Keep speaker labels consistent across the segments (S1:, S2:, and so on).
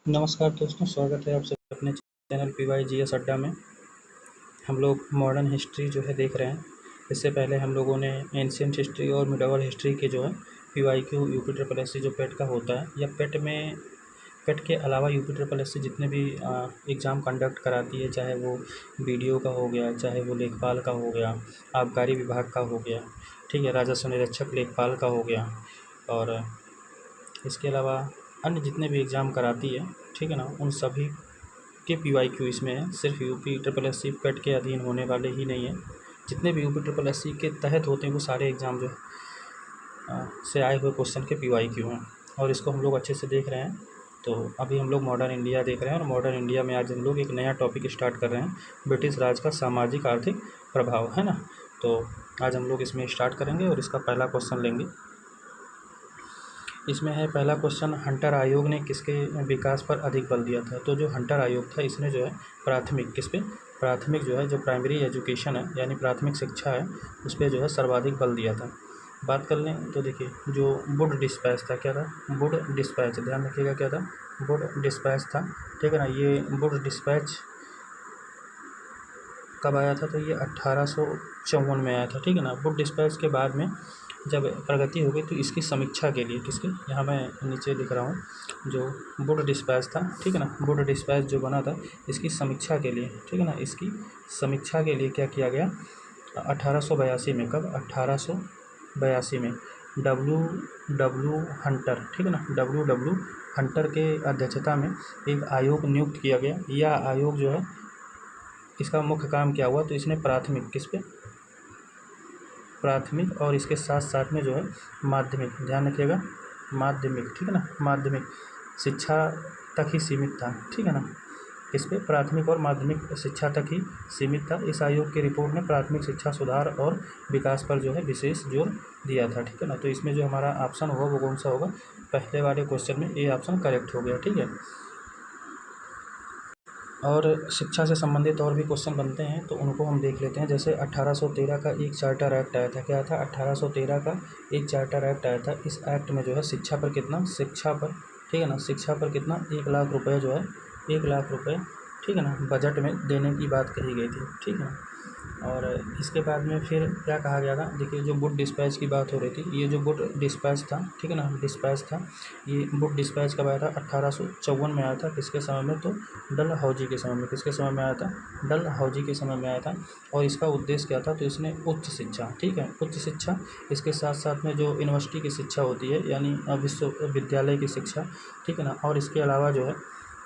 S1: नमस्कार दोस्तों, स्वागत है आप सभी अपने चैनल PYGS अड्डा में। हम लोग मॉडर्न हिस्ट्री जो है देख रहे हैं। इससे पहले हम लोगों ने एंशिएंट हिस्ट्री और मिडीवल हिस्ट्री के जो है PYQ UPSSC जो पेट का होता है, या पेट के अलावा UPSSC जितने भी एग्ज़ाम कंडक्ट कराती है, चाहे वो BDO का हो गया, चाहे वो लेखपाल का हो गया, आबकारी विभाग का हो गया, ठीक है, राजस्व निरीक्षक लेखपाल का हो गया, और इसके अलावा अन्य जितने भी एग्ज़ाम कराती है, ठीक है ना, उन सभी के PYQ इसमें है। सिर्फ UPSSC पेट के अधीन होने वाले ही नहीं है, जितने भी UPSSC के तहत होते हैं वो सारे एग्ज़ाम जो से आए हुए क्वेश्चन के PYQ हैं, और इसको हम लोग अच्छे से देख रहे हैं। तो अभी हम लोग मॉडर्न इंडिया देख रहे हैं, और मॉडर्न इंडिया में आज हम लोग एक नया टॉपिक स्टार्ट कर रहे हैं, ब्रिटिश राज का सामाजिक आर्थिक प्रभाव, है ना। तो आज हम लोग इसमें स्टार्ट करेंगे और इसका पहला क्वेश्चन लेंगे। इसमें है पहला क्वेश्चन, हंटर आयोग ने किसके विकास पर अधिक बल दिया था। तो जो हंटर आयोग था, इसने जो है प्राथमिक प्राथमिक जो है, जो प्राइमरी एजुकेशन है यानी प्राथमिक शिक्षा है, उस पर जो है सर्वाधिक बल दिया था। बात कर लें तो देखिए, जो वुड डिस्पैच था, क्या था, वुड डिस्पैच, ध्यान रखिएगा क्या था, वुड डिस्पैच था, ठीक है ना। ये वुड डिस्पैच कब आया था, तो ये 1854 में आया था, ठीक है ना। वुड डिस्पैच के बाद में जब प्रगति हो गई तो इसकी समीक्षा के लिए, किसकी, यहाँ मैं नीचे लिख रहा हूँ, जो वुड डिस्पैच था, ठीक है ना, वुड डिस्पैच जो बना था, इसकी समीक्षा के लिए, ठीक है ना, इसकी समीक्षा के लिए क्या किया गया 1882 में। कब, 1882 में डब्ल्यू हंटर, ठीक है ना, डब्ल्यू हंटर के अध्यक्षता में एक आयोग नियुक्त किया गया। यह आयोग जो है, इसका मुख्य काम क्या हुआ, तो इसने प्राथमिक, किस पे, प्राथमिक और इसके साथ साथ में जो है माध्यमिक, ध्यान रखिएगा, माध्यमिक, ठीक है ना, माध्यमिक शिक्षा तक ही सीमित था, ठीक है ना। इस पे प्राथमिक और माध्यमिक शिक्षा तक ही सीमित था। इस आयोग की रिपोर्ट ने प्राथमिक शिक्षा सुधार और विकास पर जो है विशेष जोर दिया था, ठीक है ना। तो इसमें जो हमारा ऑप्शन होगा वो कौन सा होगा, पहले वाले क्वेश्चन में ए ऑप्शन करेक्ट हो गया, ठीक है। और शिक्षा से संबंधित और भी क्वेश्चन बनते हैं, तो उनको हम देख लेते हैं। जैसे 1813 का एक चार्टर एक्ट आया था, क्या था, 1813 का एक चार्टर एक्ट आया था। इस एक्ट में जो है शिक्षा पर कितना, शिक्षा पर, ठीक है ना, शिक्षा पर कितना 1 लाख रुपए जो है, 1 लाख रुपए, ठीक है ना, बजट में देने की बात कही गई थी, ठीक है। और इसके बाद में फिर क्या कहा गया था, देखिए जो वुड डिस्पैच की बात हो रही थी, ये जो वुड डिस्पैच था, ठीक है ना, डिस्पैच था, ये वुड डिस्पैच कब आया था, 1854 में आया था। किसके समय में, तो डलहौजी के समय में। किसके समय में आया था, डलहौजी के समय में आया था। और इसका उद्देश्य क्या था, तो इसने उच्च शिक्षा, ठीक है, उच्च शिक्षा, इसके साथ साथ में जो यूनिवर्सिटी की शिक्षा होती है यानी विश्वविद्यालय की शिक्षा, ठीक है ना, और इसके अलावा जो है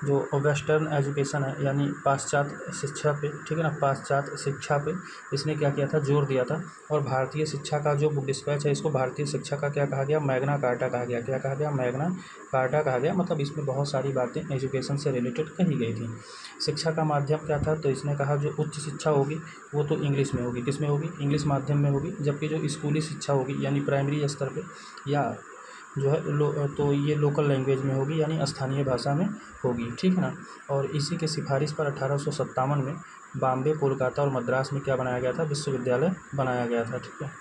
S1: जो वेस्टर्न एजुकेशन है यानी पाश्चात्य शिक्षा पे, ठीक है ना, पाश्चात्य शिक्षा पे इसने क्या किया था, जोर दिया था। और भारतीय शिक्षा का जो बुक डिस्पैच है, इसको भारतीय शिक्षा का क्या कहा गया, मैग्ना कार्टा कहा गया। क्या कहा गया, मैग्ना कार्टा कहा गया। मतलब इसमें बहुत सारी बातें एजुकेशन से रिलेटेड कही गई थी। शिक्षा का माध्यम क्या था, तो इसने कहा जो उच्च शिक्षा होगी वो तो इंग्लिश में होगी। किस में होगी, इंग्लिश माध्यम में होगी। जबकि जो स्कूली शिक्षा होगी यानी प्राइमरी स्तर पर या जो है तो ये लोकल लैंग्वेज में होगी यानी स्थानीय भाषा में होगी, ठीक है ना। और इसी के सिफारिश पर 1857 में बॉम्बे, कोलकाता और मद्रास में क्या बनाया गया था, विश्वविद्यालय बनाया गया था, ठीक है।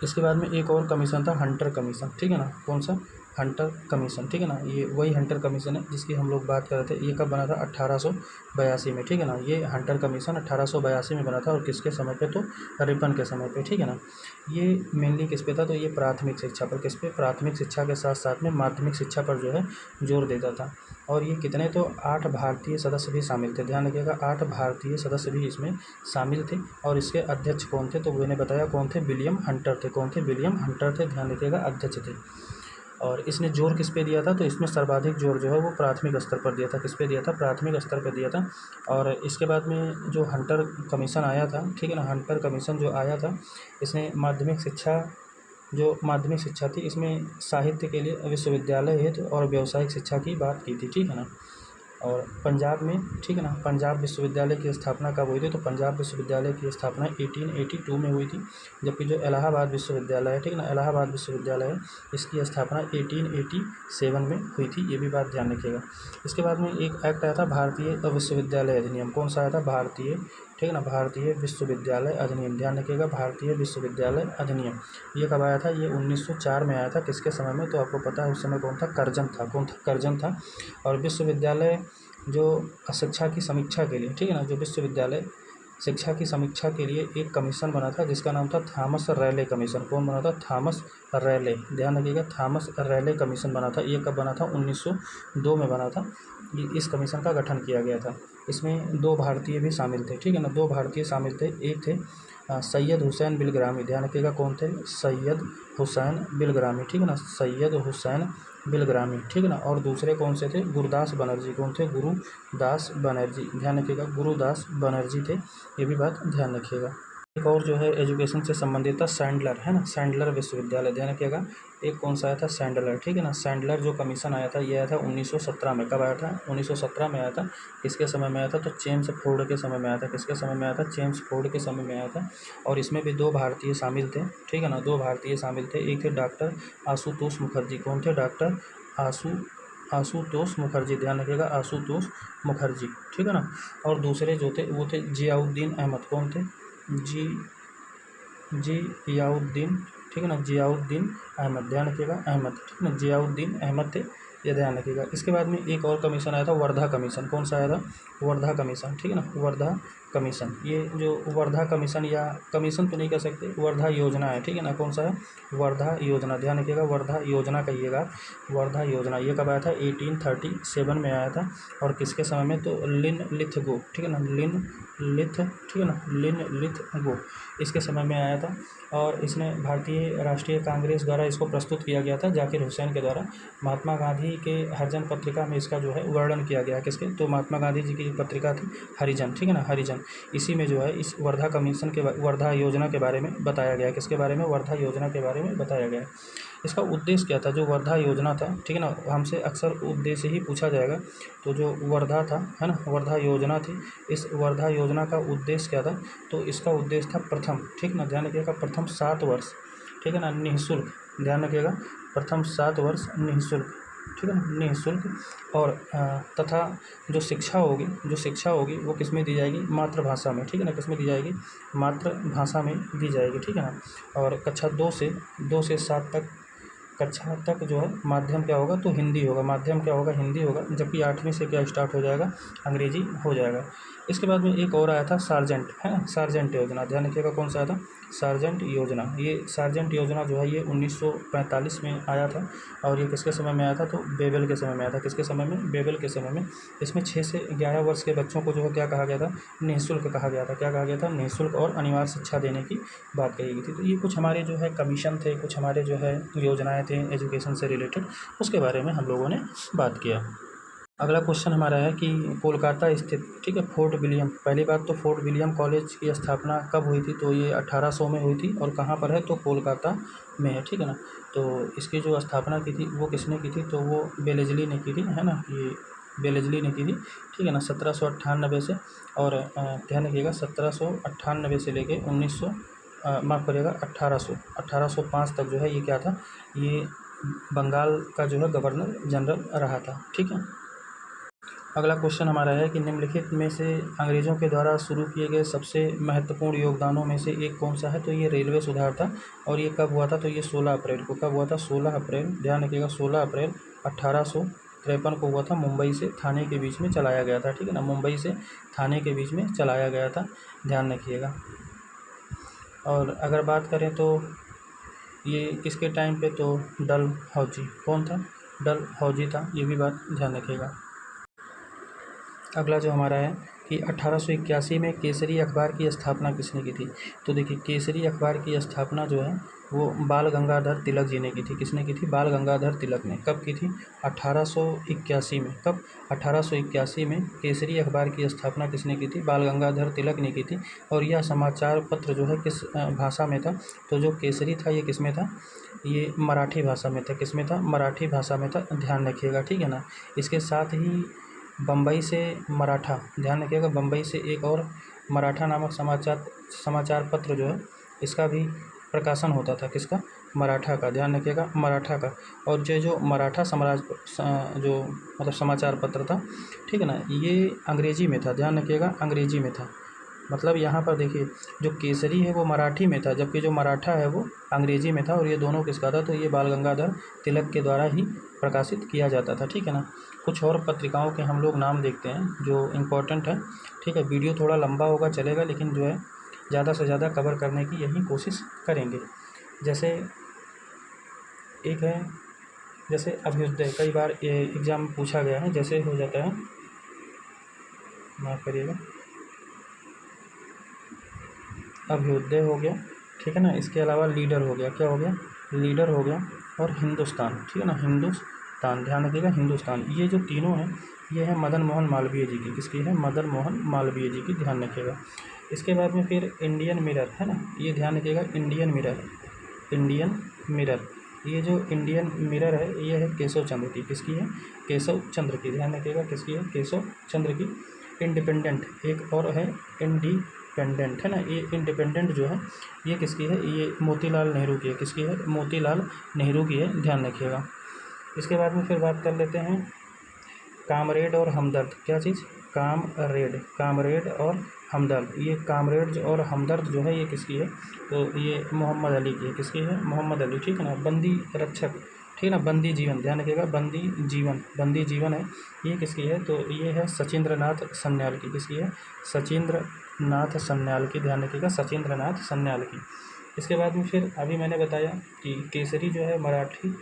S1: इसके बाद में एक और कमीशन था, हंटर कमीशन, ठीक है ना। कौन सा, हंटर कमीशन, ठीक है ना। ये वही हंटर कमीशन है जिसकी हम लोग बात कर रहे थे। ये कब बना था, 1882 में, ठीक है ना। ये हंटर कमीशन 1882 में बना था। और किसके समय पे, तो रिपन के समय पे, ठीक है ना। ये मेनली किस पे था, तो ये प्राथमिक शिक्षा पर, किस पे, प्राथमिक शिक्षा के साथ साथ में माध्यमिक शिक्षा पर जो है जोर देता था। और ये कितने, तो 8 भारतीय सदस्य भी शामिल थे। ध्यान रखिएगा, 8 भारतीय सदस्य भी इसमें शामिल थे। और इसके अध्यक्ष कौन थे, तो मैंने बताया कौन थे, विलियम हंटर थे। कौन थे, विलियम हंटर थे, ध्यान रखिएगा, अध्यक्ष थे। और इसने जोर किस पे दिया था, तो इसमें सर्वाधिक जोर जो है वो प्राथमिक स्तर पर दिया था। किस पे दिया था, प्राथमिक स्तर पर दिया था। और इसके बाद में जो हंटर कमीशन आया था, ठीक है ना, हंटर कमीशन जो आया था, इसने माध्यमिक शिक्षा, जो माध्यमिक शिक्षा थी, इसमें साहित्य के लिए विश्वविद्यालय हेतु और व्यावसायिक शिक्षा की बात की थी, ठीक है ना। और पंजाब में, ठीक है ना, पंजाब विश्वविद्यालय की स्थापना कब हुई थी, तो पंजाब विश्वविद्यालय की स्थापना 1882 में हुई थी। जबकि जो इलाहाबाद विश्वविद्यालय है, ठीक है ना, इलाहाबाद विश्वविद्यालय है, इसकी स्थापना 1887 में हुई थी। ये भी बात ध्यान रखिएगा। इसके बाद में एक एक्ट आया था, भारतीय विश्वविद्यालय अधिनियम। कौन सा आया था, भारतीय ठीक है ना, भारतीय विश्वविद्यालय अधिनियम, ध्यान रखिएगा, भारतीय विश्वविद्यालय अधिनियम। ये कब आया था? ये 1904 में आया था। किसके समय में? तो आपको पता है उस समय कौन था? कर्जन था। कौन था? कर्जन था। और विश्वविद्यालय जो शिक्षा की समीक्षा के लिए, ठीक है ना, जो विश्वविद्यालय शिक्षा की समीक्षा के लिए एक कमीशन बना था जिसका नाम था थॉमस रैले कमीशन। कौन बना था? थॉमस रैले, ध्यान रखिएगा, थॉमस रैले कमीशन बना था। ये कब बना था? 1902 में बना था। इस कमीशन का गठन किया गया था। इसमें 2 भारतीय भी शामिल थे, ठीक है ना, 2 भारतीय शामिल थे। एक थे सैयद हुसैन बिलग्रामी, ध्यान रखिएगा, कौन थे? सैयद हुसैन बिलग्रामी, ठीक है ना, सैयद हुसैन बिलग्रामी, ठीक है ना। और दूसरे कौन से थे? गुरुदास बनर्जी। कौन थे? गुरुदास बनर्जी, ध्यान रखिएगा, गुरुदास बनर्जी थे। ये भी बात ध्यान रखिएगा। एक और जो है एजुकेशन से संबंधित था सैंडलर, है ना, सैंडलर विश्वविद्यालय, ध्यान रखिएगा। एक कौन सा आया था? सैंडलर, ठीक है ना। सैंडलर जो कमीशन आया था, ये आया था 1917 में। कब आया था? 1917 में आया था। किसके समय में आया था? तो चेम्स फोर्ड के समय में आया था। किसके समय में आया था? चेम्स फोर्ड के समय में आया था। और इसमें भी 2 भारतीय शामिल थे, ठीक है ना, 2 भारतीय शामिल थे। एक थे डॉक्टर आशुतोष मुखर्जी। कौन थे? डॉक्टर आशुतोष मुखर्जी, ध्यान रखिएगा, आशुतोष मुखर्जी, ठीक है ना। और दूसरे जो थे वो थे जियाउद्दीन अहमद। कौन थे? जियाउद्दीन, ठीक है ना, जियाउद्दीन अहमद, ध्यान रखिएगा, अहमद, ठीक है ना, जियाउद्दीन अहमद थे, ये ध्यान रखिएगा। इसके बाद में एक और कमीशन आया था, वर्धा कमीशन। कौन सा आया था? वर्धा कमीशन, ठीक है ना, वर्धा कमीशन। ये जो वर्धा कमीशन, या कमीशन तो नहीं कह सकते, वर्धा योजना है, ठीक है ना। कौन सा है? वर्धा योजना, ध्यान रखिएगा, वर्धा योजना कहिएगा, वर्धा योजना। ये कब आया था? 1837 में आया था। और किसके समय में? तो लिन लिथगो, ठीक है ना, लिन लिथ, ठीक है ना, लिन लिथगो, इसके समय में आया था। और इसने भारतीय राष्ट्रीय कांग्रेस द्वारा इसको प्रस्तुत किया गया था, जाकिर हुसैन के द्वारा। महात्मा गांधी के हरिजन पत्रिका में इसका जो है वर्णन किया गया। किसके? तो महात्मा गांधी जी की पत्रिका थी हरिजन, ठीक है ना, हरिजन। इसी में जो है इस वर्धा कमीशन के वर्धा योजना के बारे में बताया गया। किसके बारे में? वर्धा योजना के बारे में बताया गया। इसका उद्देश्य क्या था? जो वर्धा योजना था, ठीक है ना, हमसे अक्सर उद्देश्य ही पूछा जाएगा। तो जो वर्धा था, है ना, वर्धा योजना थी, इस वर्धा योजना का उद्देश्य क्या था? तो इसका उद्देश्य था प्रथम, ठीक ना, ध्यान रखिएगा, प्रथम 7 वर्ष, ठीक है ना, निःशुल्क, ध्यान रखिएगा, प्रथम 7 वर्ष निःशुल्क, ठीक है ना, निःशुल्क। और तथा जो शिक्षा होगी वो किस में दी जाएगी? मातृभाषा में, ठीक है ना, किस में दी जाएगी? मातृभाषा में दी जाएगी, ठीक है ना। और कक्षा 2 से 7 तक, कक्षा तक जो है माध्यम क्या होगा? तो हिंदी होगा, माध्यम क्या होगा? हिंदी होगा। जबकि 8वीं से क्या स्टार्ट हो जाएगा? अंग्रेजी हो जाएगा। इसके बाद में एक और आया था सार्जेंट, है ना, सार्जेंट योजना, ध्यान रखिएगा, कौन सा आया था? सार्जेंट योजना। ये सार्जेंट योजना जो है ये 1945 में आया था। और ये किसके समय में आया था? तो बेबल के समय में आया था। किसके समय में? बेबल के समय में। इसमें 6 से 11 वर्ष के बच्चों को जो है क्या कहा गया था? निःशुल्क कहा गया था। क्या कहा गया था? निःशुल्क और अनिवार्य शिक्षा देने की बात कही गई थी। तो ये कुछ हमारे जो है कमीशन थे, कुछ हमारे जो है योजनाएं थे एजुकेशन से रिलेटेड, उसके बारे में हम लोगों ने बात किया। अगला क्वेश्चन हमारा है कि कोलकाता स्थित, ठीक है, फोर्ट विलियम, पहली बात तो फोर्ट विलियम कॉलेज की स्थापना कब हुई थी? तो ये 1800 में हुई थी। और कहाँ पर है? तो कोलकाता में है, ठीक है ना। तो इसकी जो स्थापना की थी वो किसने की थी? तो वो बेलेजली ने की थी, है ना, ये बेलेजली ने की थी, ठीक है ना, 1798 से। और ध्यान रखिएगा, 1798 से लेके 1900 माफ़ करिएगा 1805 तक जो है ये क्या था? ये बंगाल का जो है गवर्नर जनरल रहा था, ठीक है। अगला क्वेश्चन हमारा है कि निम्नलिखित में से अंग्रेज़ों के द्वारा शुरू किए गए सबसे महत्वपूर्ण योगदानों में से एक कौन सा है? तो ये रेलवे सुधार था। और ये कब हुआ था? तो ये 16 अप्रैल को। कब हुआ था? 16 अप्रैल, ध्यान रखिएगा, 16 अप्रैल 1853 को हुआ था। मुंबई से थाने के बीच में चलाया गया था, ठीक है ना, मुंबई से थाने के बीच में चलाया गया था, ध्यान रखिएगा। और अगर बात करें तो ये किसके टाइम पे? तो डलहौजी। कौन था? डलहौजी था, ये भी बात ध्यान रखिएगा। अगला जो हमारा है कि 1881 में केसरी अखबार की स्थापना किसने की थी? तो देखिए, केसरी अखबार की स्थापना जो है वो बाल गंगाधर तिलक जी ने की थी। किसने की थी? बाल गंगाधर तिलक ने। कब की थी? 1881 में। कब? 1881 में केसरी अखबार की स्थापना किसने की थी? बाल गंगाधर तिलक ने की थी। और यह समाचार पत्र जो है किस भाषा में था? तो जो केसरी था ये किस में था? ये मराठी भाषा में था। किस में था? मराठी भाषा में था, ध्यान रखिएगा, ठीक है ना। इसके साथ ही बम्बई से मराठा, ध्यान रखिएगा, बम्बई से एक और मराठा नामक समाचार पत्र जो है इसका भी प्रकाशन होता था। किसका? मराठा का, ध्यान रखिएगा, मराठा का। और जो मराठा जो मतलब समाचार पत्र था, ठीक है ना, ये अंग्रेजी में था, ध्यान रखिएगा, अंग्रेजी में था। मतलब यहाँ पर देखिए जो केसरी है वो मराठी में था, जबकि जो मराठा है वो अंग्रेजी में था, और ये दोनों किसका था, तो ये बाल गंगाधर तिलक के द्वारा ही प्रकाशित किया जाता था। ठीक है ना। कुछ और पत्रिकाओं के हम लोग नाम देखते हैं जो इम्पोर्टेंट है। ठीक है, वीडियो थोड़ा लंबा होगा चलेगा, लेकिन जो है ज़्यादा से ज़्यादा कवर करने की यही कोशिश करेंगे। जैसे एक है, जैसे अभ्युदय, कई बार एग्ज़ाम में पूछा गया है, जैसे हो जाता है, माफ़ करिएगा, अभ्युदय हो गया। ठीक है ना। इसके अलावा लीडर हो गया, क्या हो गया, लीडर हो गया, और हिंदुस्तान। ठीक है ना, हिंदुस्तान, ध्यान रखिएगा, हिंदुस्तान। ये जो तीनों हैं ये है मदन मोहन मालवीय जी की, किसकी है, मदन मोहन मालवीय जी की, ध्यान रखिएगा। इसके बाद में फिर इंडियन मिरर है ना, ये ध्यान रखिएगा, इंडियन मिरर, इंडियन मिरर। ये जो इंडियन मिरर है ये है केशव चंद्र की, किसकी है, केशव चंद्र की, ध्यान रखिएगा, किसकी है, केशव चंद्र की। इंडिपेंडेंट एक और है, इंडिपेंडेंट है ना, ये इंडिपेंडेंट जो है ये किसकी है, ये मोतीलाल नेहरू की है, किसकी है, मोतीलाल नेहरू की है, ध्यान रखिएगा। इसके बाद में फिर बात कर लेते हैं कामरेड और हमदर्द, क्या चीज़, कामरेड, कामरेड और हमदर्द। ये कामरेड और हमदर्द जो है ये किसकी है, तो ये मोहम्मद अली की है, किसकी है, मोहम्मद अली। ठीक है ना। बंदी रक्षक, ठीक है ना, बंदी जीवन, ध्यान रखिएगा, बंदी जीवन, बंदी जीवन है, ये किसकी है, तो ये है सचिंद्र नाथ सन्याल की, किसकी है, सचिंद्र नाथ सन्याल की, ध्यान रखिएगा, सचिंद्र नाथ सन्याल की। इसके बाद में फिर अभी मैंने बताया कि केसरी जो है मराठी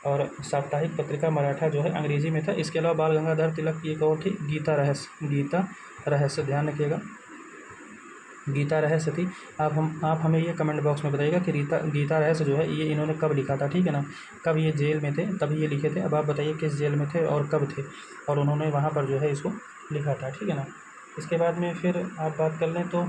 S1: और साप्ताहिक पत्रिका मराठा जो है अंग्रेजी में था। इसके अलावा बाल गंगाधर तिलक की एक और थी, गीता रहस्य, गीता रहस्य, ध्यान रखिएगा, गीता रहस्य थी। आप हमें ये कमेंट बॉक्स में बताइएगा कि गीता रहस्य जो है ये इन्होंने कब लिखा था। ठीक है ना, कब ये जेल में थे तभी ये लिखे थे। अब आप बताइए किस जेल में थे और कब थे, और उन्होंने वहाँ पर जो है इसको लिखा था। ठीक है ना। इसके बाद में फिर आप बात कर लें तो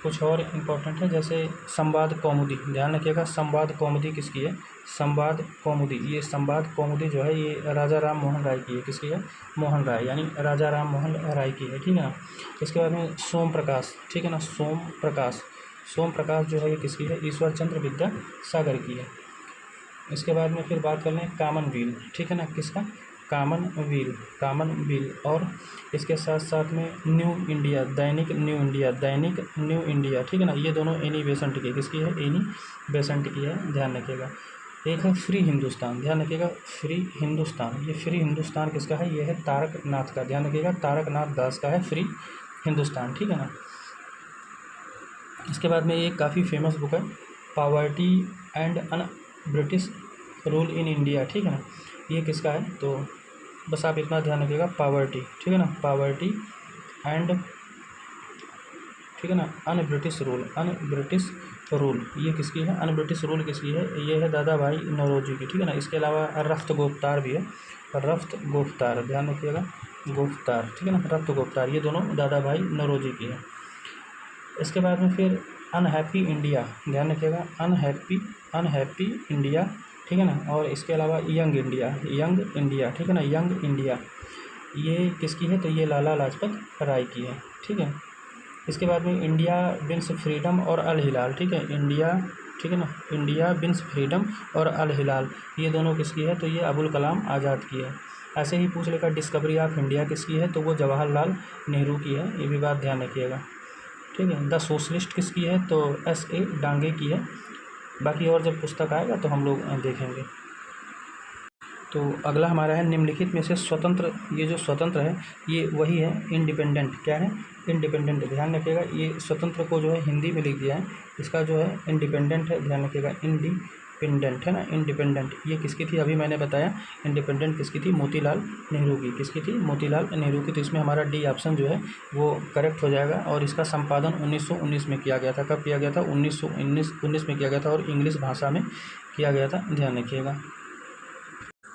S1: कुछ और इम्पोर्टेंट है, जैसे संवाद कौमुदी, ध्यान रखिएगा, संवाद कौमुदी किसकी है, संवाद कौमुदी। ये संवाद कौमुदी जो है ये राजा राम मोहन राय की है, किसकी है, मोहन राय, यानी राजा राम मोहन राय की है। ठीक है ना। इसके बाद में सोम प्रकाश, ठीक है ना, सोम प्रकाश, सोम प्रकाश जो है ये किसकी है, ईश्वर चंद्र विद्यासागर की है। इसके बाद में फिर बात कर लें कामनवील, ठीक है ना, किसका, कामनवील, कामनवील। और इसके साथ साथ में न्यू इंडिया, दैनिक न्यू इंडिया, दैनिक न्यू इंडिया। ठीक है ना, ये दोनों एनी बेसेंट की, किसकी है, एनी बेसेंट की है, ध्यान रखिएगा। एक है फ्री हिंदुस्तान, ध्यान रखिएगा, फ्री हिंदुस्तान। ये फ्री हिंदुस्तान किसका है, ये है तारक नाथ का, ध्यान रखिएगा, तारक नाथ दास का है फ्री हिंदुस्तान। ठीक है ना। इसके बाद में ये काफ़ी फेमस बुक है, poverty and un British rule in India. ठीक है ना, ये किसका है, तो बस आप इतना ध्यान रखिएगा, पॉवर्टी, ठीक है ना, पॉवर्टी एंड, ठीक है ना, un British rule, un British rule, ये किसकी है, अन ब्रिटिश रूल किसकी है, ये है दादा भाई नौरोजी की। ठीक है ना। इसके अलावा रफ्त गुफ्तार भी है, रफ्त गुफ्तार, ध्यान रखिएगा, गुफ्तार, ठीक है ना, रफ्त गुफ्तार, ये दोनों दादा भाई नौरोजी की है। इसके बाद में फिर अनहैप्पी इंडिया, ध्यान रखिएगा, अनहैप्पी, अनहैप्पी इंडिया, ठीक है ना। और इसके अलावा यंग इंडिया, यंग इंडिया, ठीक है ना, यंग इंडिया, ये किसकी है, तो ये लाला लाजपत राय की है। ठीक है। इसके बाद में इंडिया विंस फ्रीडम और अल हिलाल, ठीक है, इंडिया, ठीक है ना, इंडिया विंस फ्रीडम और अल हिलाल, ये दोनों किसकी है, तो ये अबुल कलाम आज़ाद की है। ऐसे ही पूछ लेकर डिस्कवरी ऑफ इंडिया किसकी है, तो वो जवाहरलाल नेहरू की है, ये भी बात ध्यान रखिएगा। ठीक है। द सोशलिस्ट किसकी है, तो S.A. डांगे की है। बाकी और जब पुस्तक आएगा तो हम लोग देखेंगे। तो अगला हमारा है निम्नलिखित में से स्वतंत्र, ये जो स्वतंत्र है ये वही है इंडिपेंडेंट, क्या है, इंडिपेंडेंट, ध्यान रखिएगा, ये स्वतंत्र को जो है हिंदी में लिख दिया है, इसका जो है इंडिपेंडेंट है, ध्यान रखिएगा, इंडिपेंडेंट है ना, इंडिपेंडेंट, ये किसकी थी, अभी मैंने बताया इंडिपेंडेंट किसकी थी, मोतीलाल नेहरू की, किसकी थी, मोतीलाल नेहरू की। तो इसमें हमारा डी ऑप्शन जो है वो करेक्ट हो जाएगा। और इसका संपादन 1919 में किया गया था, कब किया गया था, 1919 में किया गया था, और इंग्लिश भाषा में किया गया था, ध्यान रखिएगा।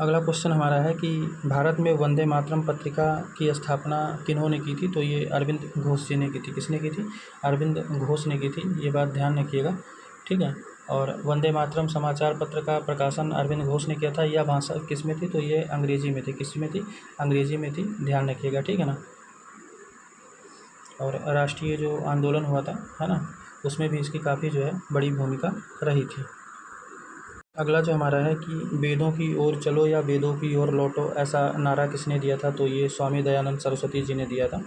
S1: अगला क्वेश्चन हमारा है कि भारत में वंदे मातरम पत्रिका की स्थापना किन्होंने की थी, तो ये अरविंद घोष जी ने की थी, किसने की थी, अरविंद घोष ने की थी, ये बात ध्यान रखिएगा। ठीक है। और वंदे मातरम समाचार पत्र का प्रकाशन अरविंद घोष ने किया था, यह भाषा किस में थी, तो ये अंग्रेजी में थी, किस में थी, अंग्रेजी में थी, ध्यान रखिएगा। ठीक है ना। और राष्ट्रीय जो आंदोलन हुआ था, है ना, उसमें भी इसकी काफ़ी जो है बड़ी भूमिका रही थी। अगला जो हमारा है कि वेदों की ओर चलो या वेदों की ओर लौटो, ऐसा नारा किसने दिया था, तो ये स्वामी दयानंद सरस्वती जी ने दिया था।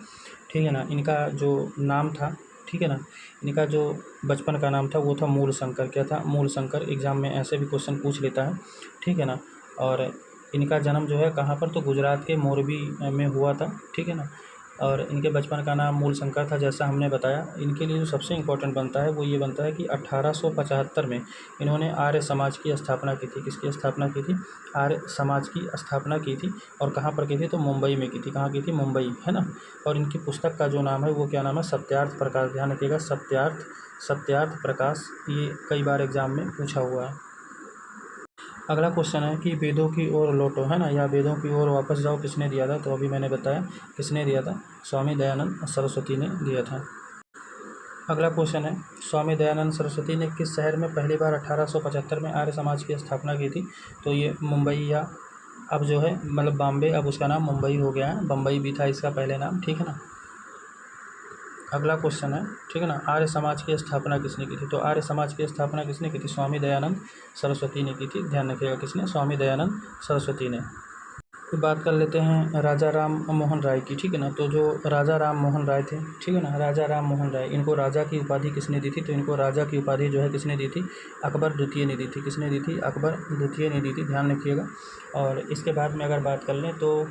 S1: ठीक है ना। इनका जो नाम था, ठीक है ना, इनका जो बचपन का नाम था वो था मूलशंकर। क्या था? मूलशंकर। एग्ज़ाम में ऐसे भी क्वेश्चन पूछ लेता है, ठीक है ना। और इनका जन्म जो है कहाँ पर, तो गुजरात के मोरबी में हुआ था, ठीक है ना। और इनके बचपन का नाम मूलशंकर था, जैसा हमने बताया। इनके लिए जो सबसे इम्पोर्टेंट बनता है वो ये बनता है कि 1875 में इन्होंने आर्य समाज की स्थापना की थी। किसकी स्थापना की थी? आर्य समाज की स्थापना की थी। और कहाँ पर की थी? तो मुंबई में की थी। कहाँ की थी? मुंबई, है ना। और इनकी पुस्तक का जो नाम है वो क्या नाम है? सत्यार्थ प्रकाश। ध्यान रखिएगा, सत्यार्थ प्रकाश। ये कई बार एग्जाम में पूछा हुआ है। अगला क्वेश्चन है कि वेदों की ओर लौटो, है ना, या वेदों की ओर वापस जाओ किसने दिया था? तो अभी मैंने बताया किसने दिया था, स्वामी दयानंद सरस्वती ने दिया था। अगला क्वेश्चन है, स्वामी दयानंद सरस्वती ने किस शहर में पहली बार 1875 में आर्य समाज की स्थापना की थी? तो ये मुंबई, या अब जो है मतलब बॉम्बे, अब उसका नाम मुंबई हो गया है। बम्बई भी था इसका पहले नाम, ठीक है ना। अगला क्वेश्चन है, ठीक है ना, आर्य समाज की स्थापना किसने की थी? तो आर्य समाज की स्थापना किसने की थी? स्वामी दयानंद सरस्वती ने की थी। ध्यान रखिएगा, किसने? स्वामी दयानंद सरस्वती ने। फिर बात कर लेते हैं राजा राम मोहन राय की, ठीक है ना। तो जो राजा राम मोहन राय थे, ठीक है ना, राजा राम मोहन राय, इनको राजा की उपाधि किसने दी थी? तो इनको राजा की उपाधि जो है किसने दी थी? अकबर द्वितीय ने दी थी। किसने दी थी? अकबर द्वितीय ने दी थी। ध्यान रखिएगा। और इसके बाद में अगर बात कर लें तो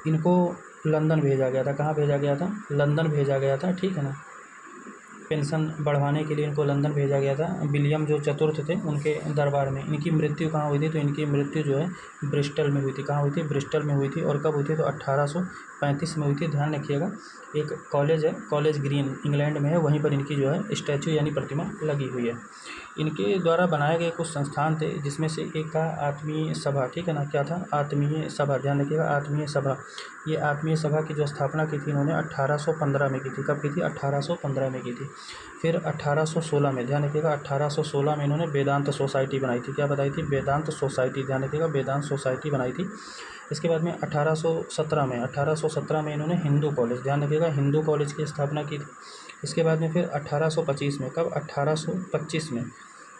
S1: इनको लंदन भेजा गया था। कहाँ भेजा गया था? लंदन भेजा गया था, ठीक है ना। पेंशन बढ़वाने के लिए इनको लंदन भेजा गया था। विलियम जो चतुर्थ थे उनके दरबार में। इनकी मृत्यु कहाँ हुई थी? तो इनकी मृत्यु जो है ब्रिस्टल में हुई थी। कहाँ हुई थी? ब्रिस्टल में हुई थी। और कब हुई थी? तो 1835 में हुई थी। ध्यान रखिएगा। एक कॉलेज है, कॉलेज ग्रीन, इंग्लैंड में है, वहीं पर इनकी जो है स्टैचू यानी प्रतिमा लगी हुई है। इनके द्वारा बनाए गए कुछ संस्थान थे, जिसमें से एक था आत्मीय सभा, ठीक है ना। क्या था? आत्मीय सभा। ध्यान रखिएगा, आत्मीय सभा। ये आत्मीय सभा की जो स्थापना की थी इन्होंने 1815 में की थी। कब की थी? 1815 में की थी। फिर 1816 में, ध्यान रखिएगा, 1816 में इन्होंने वेदांत सोसाइटी बनाई थी। क्या बनाई थी? वेदांत सोसाइटी। ध्यान रखिएगा, वेदांत सोसाइटी बनाई थी। इसके बाद में 1817 में इन्होंने हिंदू कॉलेज, ध्यान रखिएगा, हिंदू कॉलेज की स्थापना की थी। इसके बाद में फिर 1825 में, कब? 1825 में,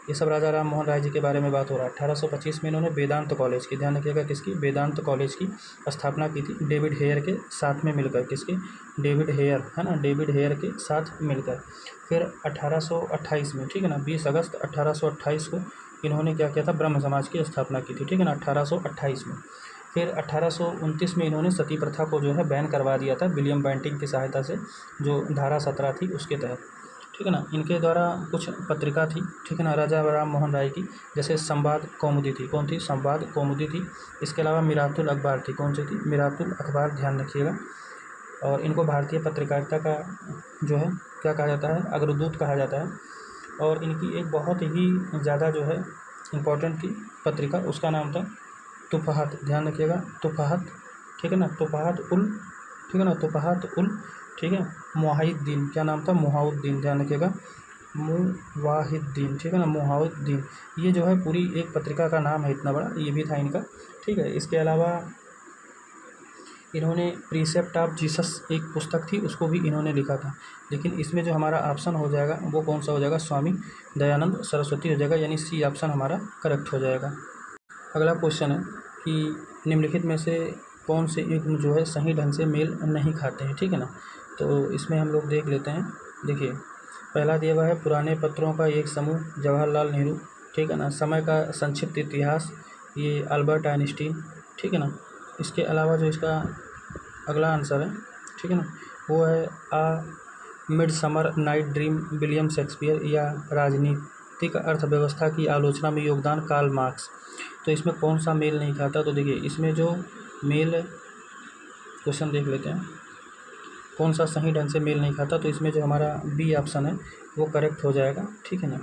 S1: ये सब राजा राम मोहन राय जी के बारे में बात हो रहा है। 1825 में इन्होंने वेदांत कॉलेज की, ध्यान रखिएगा, किसकी? वेदांत कॉलेज की स्थापना की थी, डेविड हेयर के साथ में मिलकर। किसके? डेविड हेयर, है ना, डेविड हेयर के साथ मिलकर। फिर 1828 में, ठीक है ना, 20 अगस्त 1828 को इन्होंने क्या किया था? ब्रह्म समाज की स्थापना की थी, ठीक है ना, 1828 में। फिर 1829 में इन्होंने सती प्रथा को जो है बैन करवा दिया था, विलियम बेंटिंक की सहायता से, जो धारा 17 थी उसके तहत, ठीक है ना। इनके द्वारा कुछ पत्रिका थी, ठीक है ना, राजा राम मोहन राय की, जैसे संवाद कौमुदी थी। कौन थी? संवाद कौमुदी थी। इसके अलावा मिरातुल अखबार थी। कौन सी थी? मिरातुल अखबार। ध्यान रखिएगा। और इनको भारतीय पत्रकारिता का जो है क्या कहा जाता है? अग्रदूत कहा जाता है। और इनकी एक बहुत ही ज़्यादा जो है इम्पोर्टेंट थी पत्रिका, उसका नाम था तुफाहत। ध्यान रखिएगा, तुफाहत, ठीक है ना, तुफाहत उल, ठीक है ना, तुफाहत उल, ठीक है, मुवाहिद्दीन। क्या नाम था? मुवाहिद्दीन। ध्यान रखिएगा, मुवाहिद्दीन, ठीक है ना, मुवाहिद्दीन। ये जो है पूरी एक पत्रिका का नाम है, इतना बड़ा ये भी था इनका, ठीक है। इसके अलावा इन्होंने प्रीसेप्ट ऑफ जीसस एक पुस्तक थी, उसको भी इन्होंने लिखा था। लेकिन इसमें जो हमारा ऑप्शन हो जाएगा वो कौन सा हो जाएगा? स्वामी दयानंद सरस्वती हो जाएगा, यानी सी ऑप्शन हमारा करेक्ट हो जाएगा। अगला क्वेश्चन है कि निम्नलिखित में से कौन से युग्म जो है सही ढंग से मेल नहीं खाते हैं, ठीक है ना। तो इसमें हम लोग देख लेते हैं। देखिए, पहला दिया हुआ है पुराने पत्रों का एक समूह, जवाहरलाल नेहरू, ठीक है ना। समय का संक्षिप्त इतिहास, ये अल्बर्ट आइंस्टीन, ठीक है ना। इसके अलावा जो इसका अगला आंसर है, ठीक है ना, वो है a midsummer night dream, William Shakespeare, या राजनीतिक अर्थव्यवस्था की आलोचना में योगदान कार्ल मार्क्स। तो इसमें कौन सा मेल नहीं खाता? तो देखिए, इसमें जो मेल, क्वेश्चन देख लेते हैं, कौन सा सही ढंग से मेल नहीं खाता? तो इसमें जो हमारा बी ऑप्शन है वो करेक्ट हो जाएगा, ठीक है ना।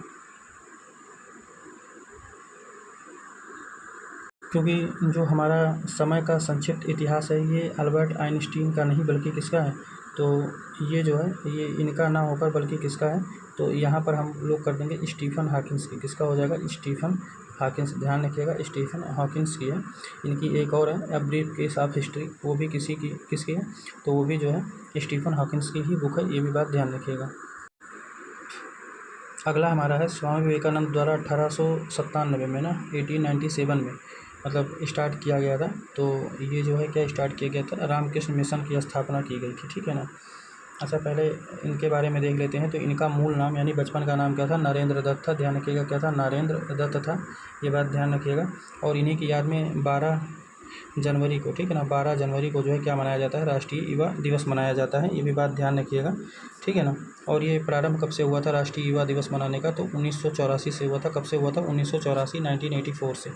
S1: क्योंकि जो हमारा समय का संक्षिप्त इतिहास है ये अल्बर्ट आइंस्टीन का नहीं बल्कि किसका है? तो ये जो है ये इनका ना होकर बल्कि किसका है? तो यहाँ पर हम लोग कर देंगे स्टीफन हॉकिंस की। किसका हो जाएगा? Stephen Hawkins. ध्यान रखिएगा, स्टीफन हॉकिंस की है। इनकी एक और है, a brief case of history, वो भी किसकी है? तो वो भी जो है स्टीफन हॉकिंस की ही बुक है, ये भी बात ध्यान रखिएगा। अगला हमारा है स्वामी विवेकानंद द्वारा 1897 में ना 1897 में मतलब स्टार्ट किया गया था। तो ये जो है क्या स्टार्ट किया गया था, रामकृष्ण मिशन की स्थापना की गई थी, ठीक है ना। अच्छा, पहले इनके बारे में देख लेते हैं। तो इनका मूल नाम यानी बचपन का नाम क्या था, नरेंद्र दत्त था। ध्यान रखिएगा क्या था, नरेंद्र दत्त था, ये बात ध्यान रखिएगा। और इन्हीं की याद में 12 जनवरी को, ठीक है ना, 12 जनवरी को जो है क्या मनाया जाता है, राष्ट्रीय युवा दिवस मनाया जाता है, ये भी बात ध्यान रखिएगा, ठीक है ना। और ये प्रारंभ कब से हुआ था राष्ट्रीय युवा दिवस मनाने का, तो 1984 से हुआ था। कब से हुआ था, 1984, 1984 से।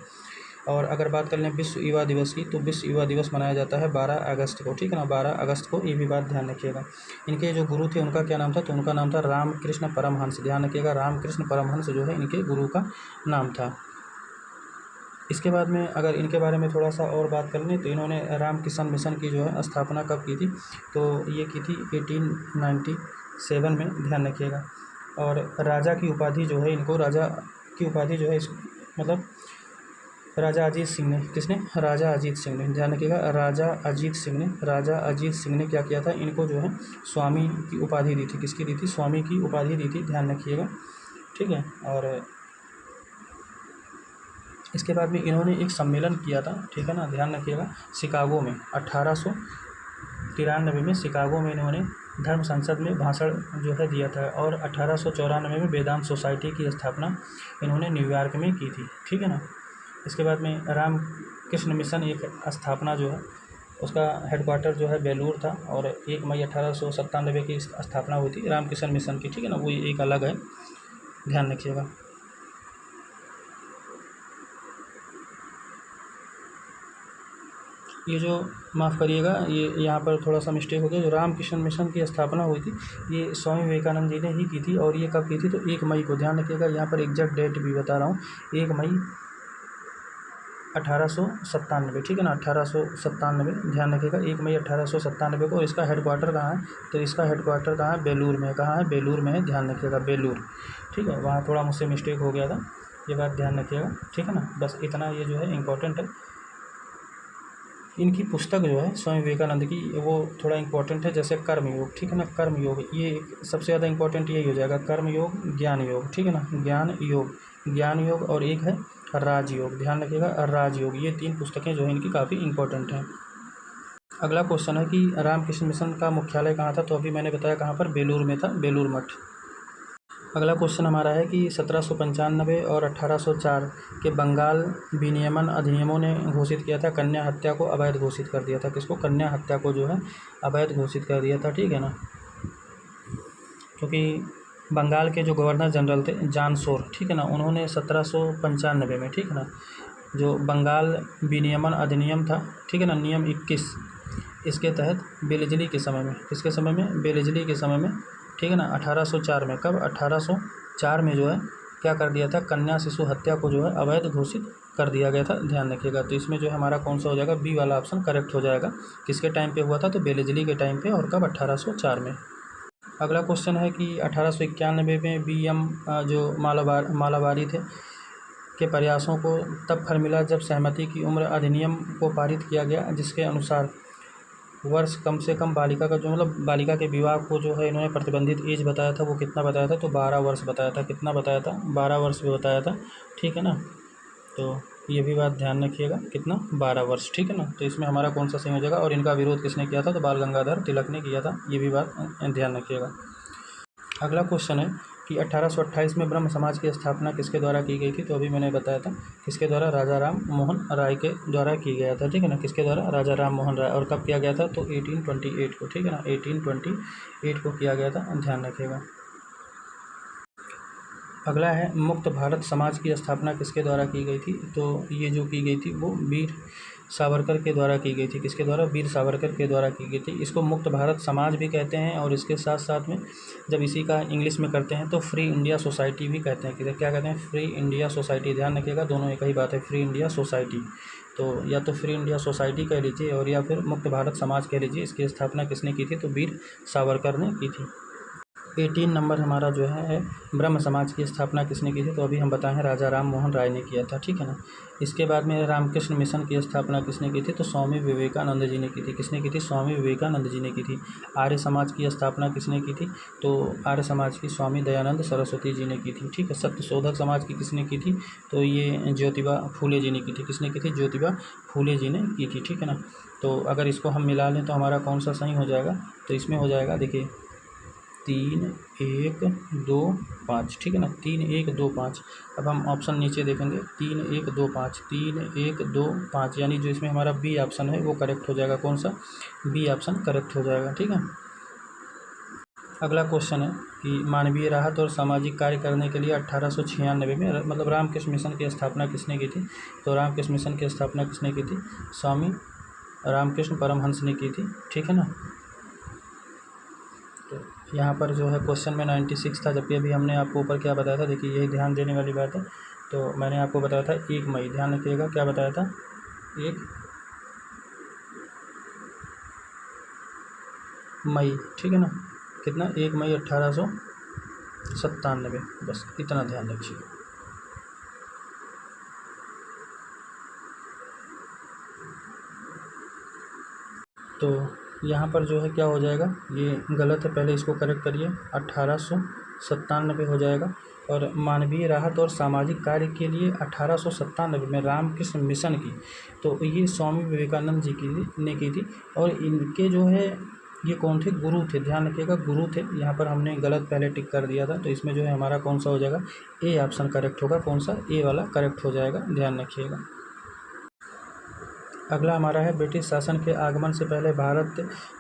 S1: और अगर बात कर लें विश्व युवा दिवस की, तो विश्व युवा दिवस मनाया जाता है 12 अगस्त को, ठीक है ना, 12 अगस्त को, ये भी बात ध्यान रखिएगा। इनके जो गुरु थे उनका क्या नाम था, तो उनका नाम था रामकृष्ण परमहंस। ध्यान रखिएगा, रामकृष्ण परमहंस जो है इनके गुरु का नाम था। इसके बाद में अगर इनके बारे में थोड़ा सा और बात कर लें, तो इन्होंने रामकिशन मिशन की जो है स्थापना कब की थी, तो ये की थी 1897 में, ध्यान रखिएगा। और राजा की उपाधि जो है, इनको राजा की उपाधि जो है मतलब राजा अजीत सिंह ने, किसने, राजा अजीत सिंह ने, ध्यान रखिएगा, राजा अजीत सिंह ने, राजा अजीत सिंह ने क्या किया था, इनको जो है स्वामी की उपाधि दी थी। किसकी दी थी, स्वामी की उपाधि दी थी, ध्यान रखिएगा, ठीक है। और इसके बाद में इन्होंने एक सम्मेलन किया था, ठीक है ना, ध्यान रखिएगा, शिकागो में 1893 में शिकागो में इन्होंने धर्म संसद में भाषण जो है दिया था। और 1894 में वेदांत सोसाइटी की स्थापना इन्होंने न्यूयॉर्क में की थी, ठीक है ना। इसके बाद में रामकृष्ण मिशन एक स्थापना जो है उसका हेडक्वार्टर जो है बेलूर था। और 1 मई 1897 की स्थापना हुई थी रामकृष्ण मिशन की, ठीक है ना, वो एक अलग है, ध्यान रखिएगा। ये जो माफ़ करिएगा, ये यहाँ पर थोड़ा सा मिस्टेक हो गया। जो रामकृष्ण मिशन की स्थापना हुई थी ये स्वामी विवेकानंद जी ने ही की थी। और ये कब की थी, तो 1 मई को, ध्यान रखिएगा, यहाँ पर एग्जैक्ट डेट भी बता रहा हूँ, 1 मई 1897, ठीक है ना, 1897, ध्यान रखिएगा, 1 मई 1897 को। इसका हेडक्वार्टर कहाँ है, तो इसका हेडक्वार्टर कहाँ है, बेलूर में। कहाँ है, बेलूर में है, ध्यान रखिएगा, बेलूर, ठीक है। वहाँ थोड़ा मुझसे मिस्टेक हो गया था, ये बात ध्यान रखिएगा, ठीक है ना। बस इतना ये जो है इम्पोर्टेंट है। इनकी पुस्तक जो है स्वामी विवेकानंद की, वो थोड़ा इम्पोर्टेंट है, जैसे कर्मयोग, ठीक है ना, कर्मयोग, ये सबसे ज़्यादा इम्पोर्टेंट यही हो जाएगा, कर्मयोग, ज्ञान योग, ठीक है ना, ज्ञान योग, ज्ञान योग। और एक है राजयोग, ध्यान रखिएगा, राजयोग। ये 3 पुस्तकें जो है इनकी काफ़ी इंपॉर्टेंट हैं। अगला क्वेश्चन है कि रामकृष्ण मिशन का मुख्यालय कहाँ था, तो अभी मैंने बताया कहाँ पर, बेलूर में था, बेलूर मठ। अगला क्वेश्चन हमारा है कि 1795 और 1804 के बंगाल विनियमन अधिनियमों ने घोषित किया था कन्या हत्या को अवैध घोषित कर दिया था। किसको, कन्या हत्या को जो है अवैध घोषित कर दिया था, ठीक है ना। क्योंकि बंगाल के जो गवर्नर जनरल थे जॉन शोर, ठीक है ना, उन्होंने 1795 में, ठीक है ना, जो बंगाल विनियमन अधिनियम था, ठीक है ना, नियम 21, इसके तहत बेलजली के समय में, किसके समय में, बेलजली के समय में, ठीक है ना, 1804 में, कब, 1804 में जो है क्या कर दिया था, कन्या शिशु हत्या को जो है अवैध घोषित कर दिया गया था, ध्यान रखिएगा। तो इसमें जो है हमारा कौन सा हो जाएगा, बी वाला ऑप्शन करेक्ट हो जाएगा। किसके टाइम पे हुआ था, तो बेलजली के टाइम पे, और कब, 1804 में। अगला क्वेश्चन है कि 1891 में BM जो मालाबारी थे के प्रयासों को तब फल मिला जब सहमति की उम्र अधिनियम को पारित किया गया, जिसके अनुसार वर्ष कम से कम बालिका का जो, मतलब बालिका के विवाह को जो है इन्होंने प्रतिबंधित एज बताया था, वो कितना बताया था, तो 12 वर्ष बताया था। कितना बताया था, 12 वर्ष भी बताया था, ठीक है ना। तो ये भी बात ध्यान रखिएगा, कितना, 12 वर्ष, ठीक है ना। तो इसमें हमारा कौन सा सही हो जाएगा। और इनका विरोध किसने किया था, तो बाल गंगाधर तिलक ने किया था, ये भी बात ध्यान रखिएगा। अगला क्वेश्चन है कि 1828 में ब्रह्म समाज की स्थापना किसके द्वारा की गई थी, तो अभी मैंने बताया था किसके द्वारा, राजा राम मोहन राय के द्वारा की गया था, ठीक है ना, किसके द्वारा, राजा राम मोहन राय। और कब किया गया था, तो 1828 को, ठीक है ना, 1828 को किया गया था, ध्यान रखिएगा। अगला है मुक्त भारत समाज की स्थापना किसके द्वारा की गई थी, तो ये जो की गई थी वो वीर सावरकर के द्वारा की गई थी। किसके द्वारा, वीर सावरकर के द्वारा की गई थी। इसको मुक्त भारत समाज भी कहते हैं, और इसके साथ साथ में जब इसी का इंग्लिश में करते हैं तो फ्री इंडिया सोसाइटी भी कहते हैं। क्या कहते हैं, फ्री इंडिया सोसाइटी, ध्यान रखिएगा, दोनों एक ही बात है, फ्री इंडिया सोसाइटी। तो या तो फ्री इंडिया सोसाइटी कह लीजिए, और या फिर मुक्त भारत समाज कह लीजिए। इसकी स्थापना किसने की थी, तो वीर सावरकर ने की थी। 18 नंबर हमारा जो है ब्रह्म समाज की स्थापना किसने की थी, तो अभी हम बताए हैं राजा राम मोहन राय ने किया था, ठीक है ना। इसके बाद में रामकृष्ण मिशन की स्थापना किसने की थी, तो स्वामी विवेकानंद जी ने की थी। किसने की थी, स्वामी विवेकानंद जी ने की थी। आर्य समाज की स्थापना किसने की थी, तो आर्य समाज की स्वामी दयानंद सरस्वती जी ने की थी, ठीक है। सत्यशोधक समाज की किसने की थी, तो ये ज्योतिबा फूले जी ने की थी। किसने की थी, ज्योतिबा फूले जी ने की थी, ठीक है ना। तो अगर इसको हम मिला लें तो हमारा कौन सा सही हो जाएगा, तो इसमें हो जाएगा देखिए 3 1 2 5, ठीक है ना, 3 1 2 5। अब हम ऑप्शन नीचे देखेंगे 3 1 2 5, 3 1 2 5, यानी जो इसमें हमारा बी ऑप्शन है वो करेक्ट हो जाएगा। कौन सा, बी ऑप्शन करेक्ट हो जाएगा, ठीक है। अगला क्वेश्चन है कि मानवीय राहत और सामाजिक कार्य करने के लिए 1896 में मतलब रामकृष्ण मिशन की स्थापना किसने की थी, तो रामकृष्ण मिशन की स्थापना किसने की थी, स्वामी रामकृष्ण परमहंस ने की थी, ठीक है ना। तो यहाँ पर जो है क्वेश्चन में 96 था, जबकि अभी हमने आपको ऊपर क्या बताया था, देखिए यही ध्यान देने वाली बात है। तो मैंने आपको बताया था 1 मई, ध्यान रखिएगा क्या बताया था, 1 मई, ठीक है ना। कितना, 1 मई 1897, बस इतना ध्यान रखिए। तो यहाँ पर जो है क्या हो जाएगा, ये गलत है, पहले इसको करेक्ट करिए, 1897 हो जाएगा। और मानवीय राहत और सामाजिक कार्य के लिए 1897 में रामकृष्ण मिशन की, तो ये स्वामी विवेकानंद जी की ने की थी। और इनके जो है ये कौन थे, गुरु थे, ध्यान रखिएगा गुरु थे। यहाँ पर हमने गलत पहले टिक कर दिया था, तो इसमें जो है हमारा कौन सा हो जाएगा, ए ऑप्शन करेक्ट होगा। कौन सा, ए वाला करेक्ट हो जाएगा, ध्यान रखिएगा। अगला हमारा है ब्रिटिश शासन के आगमन से पहले भारत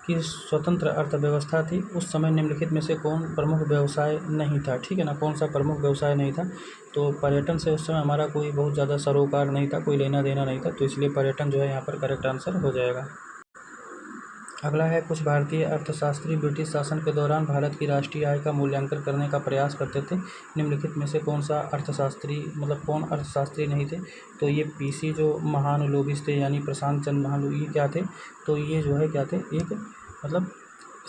S1: की स्वतंत्र अर्थव्यवस्था थी, उस समय निम्नलिखित में से कौन प्रमुख व्यवसाय नहीं था, ठीक है ना। कौन सा प्रमुख व्यवसाय नहीं था, तो पर्यटन से उस समय हमारा कोई बहुत ज़्यादा सरोकार नहीं था, कोई लेना देना नहीं था, तो इसलिए पर्यटन जो है यहाँ पर करेक्ट आंसर हो जाएगा। अगला है कुछ भारतीय अर्थशास्त्री ब्रिटिश शासन के दौरान भारत की राष्ट्रीय आय का मूल्यांकन करने का प्रयास करते थे, निम्नलिखित में से कौन सा अर्थशास्त्री मतलब कौन अर्थशास्त्री नहीं थे, तो ये पीसी जो महानुलोबिस थे, यानी प्रशांत चंद्र महानुलोबी, ये क्या थे, तो ये जो है क्या थे, एक मतलब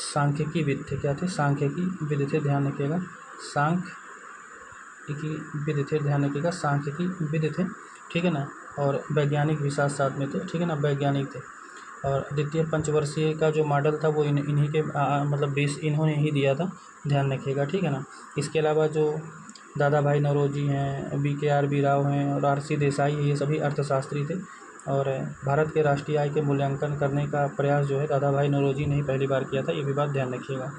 S1: सांख्यिकी विद थे, क्या थे, सांख्यिकी विद थे, ध्यान रखिएगा, सांख्यिकी विद थे, ध्यान रखिएगा, सांख्यिकी विद थे, ठीक है ना। और वैज्ञानिक भी साथ साथ में थे, ठीक है ना, वैज्ञानिक थे। और द्वितीय पंचवर्षीय का जो मॉडल था वो इन्हीं के मतलब बेस इन्होंने ही दिया था, ध्यान रखिएगा, ठीक है ना। इसके अलावा जो दादा भाई नौरोजी हैं, BKRB राव हैं और RC देसाई है, ये सभी अर्थशास्त्री थे। और भारत के राष्ट्रीय आय के मूल्यांकन करने का प्रयास जो है दादा भाई नौरोजी ने ही पहली बार किया था, ये भी बात ध्यान रखिएगा।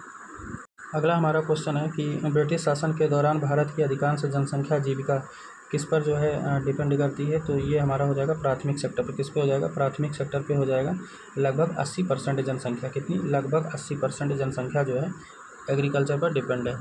S1: अगला हमारा क्वेश्चन है कि ब्रिटिश शासन के दौरान भारत की अधिकांश जनसंख्या जीविका किस पर जो है डिपेंड करती है, तो ये हमारा हो जाएगा प्राथमिक सेक्टर पर। किस पे हो जाएगा, प्राथमिक सेक्टर पे हो जाएगा। लगभग 80% जनसंख्या, कितनी, लगभग 80% जनसंख्या जो है एग्रीकल्चर पर डिपेंड है।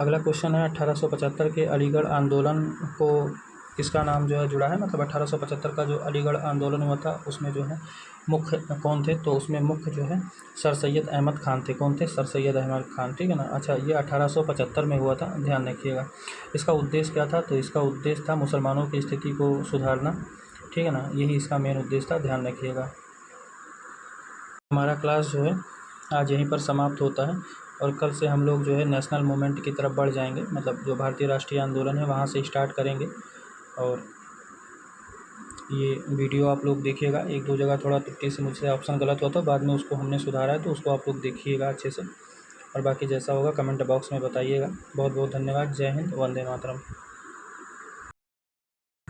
S1: अगला क्वेश्चन है 1875 के अलीगढ़ आंदोलन को किसका नाम जो है जुड़ा है, मतलब 1875 का जो अलीगढ़ आंदोलन हुआ था उसमें जो है मुख्य कौन थे, तो उसमें मुख्य जो है सर सैयद अहमद ख़ान थे। कौन थे, सर सैयद अहमद ख़ान, ठीक है ना। अच्छा, ये 1875 में हुआ था, ध्यान रखिएगा। इसका उद्देश्य क्या था, तो इसका उद्देश्य था मुसलमानों की स्थिति को सुधारना, ठीक है ना, यही इसका मेन उद्देश्य था, ध्यान रखिएगा। हमारा क्लास जो है आज यहीं पर समाप्त होता है, और कल से हम लोग जो है नेशनल मूवमेंट की तरफ बढ़ जाएंगे, मतलब जो भारतीय राष्ट्रीय आंदोलन है वहाँ से स्टार्ट करेंगे। और ये वीडियो आप लोग देखिएगा, एक दो जगह थोड़ा त्रुटि से मुझसे ऑप्शन गलत हुआ था, बाद में उसको हमने सुधारा है, तो उसको आप लोग देखिएगा अच्छे से। और बाकी जैसा होगा कमेंट बॉक्स में बताइएगा। बहुत बहुत धन्यवाद। जय हिंद, वंदे मातरम।